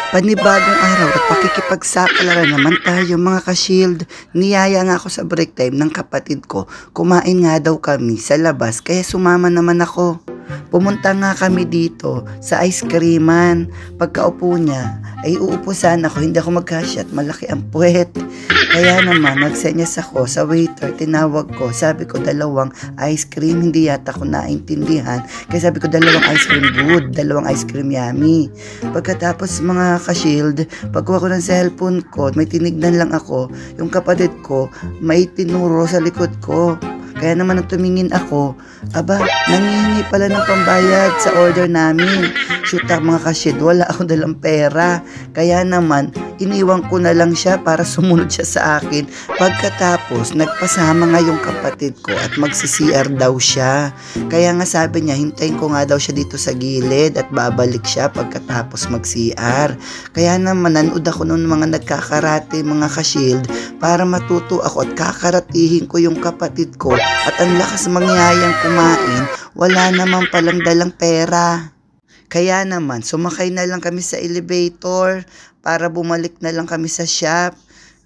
Panibagong araw at pakikipagsapalaran naman tayo mga ka-shield. Niyaya nga ako sa break time ng kapatid ko. Kumain nga daw kami sa labas kaya sumama naman ako. Pumunta nga kami dito sa ice creaman. Pagkaupo niya ay uupo sana ako, hindi ako magkasya at malaki ang puwet. Kaya naman nagsenyas ako sa waiter, tinawag ko. Sabi ko 2 ice cream, hindi yata ko naintindihan. Kaya sabi ko 2 ice cream good, 2 ice cream yummy. Pagkatapos mga ka-shield, pagkuha ko ng cellphone ko, may tinignan lang ako. Yung kapatid ko, may tinuro sa likod ko. Kaya naman nang tumingin ako, aba, nangihingi pala ng pambayad sa order namin. Shoot mga ka-shield, wala akong dalang pera. Kaya naman, iniwan ko na lang siya para sumunod siya sa akin. Pagkatapos, nagpasama nga yung kapatid ko at magsi-CR daw siya. Kaya nga sabi niya, hintayin ko nga daw siya dito sa gilid at babalik siya pagkatapos mag-CR. Kaya naman, nanood ako ng mga nagkakarate, mga ka-shield, para matuto ako at kakaratihin ko yung kapatid ko. At ang lakas mangyayang kumain, wala naman palang dalang pera. Kaya naman, sumakay na lang kami sa elevator para bumalik na lang kami sa shop.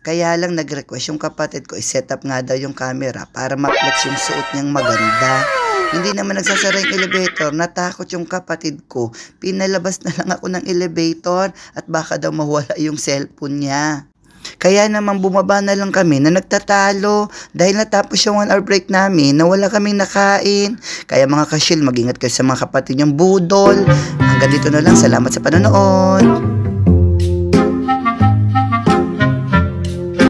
Kaya lang nag-request yung kapatid ko, i-set up nga daw yung camera para ma-flex yung suot niyang maganda. Hindi naman nagsasara yung elevator, natakot yung kapatid ko. Pinalabas na lang ako ng elevator at baka daw mawala yung cellphone niya. Kaya naman bumaba na lang kami na nagtatalo dahil natapos yung 1 hour break namin na wala kaming nakain. Kaya mga ka-shield, mag-ingat kayo sa mga kapatid niyong budol. Hanggang dito na lang. Salamat sa panonood.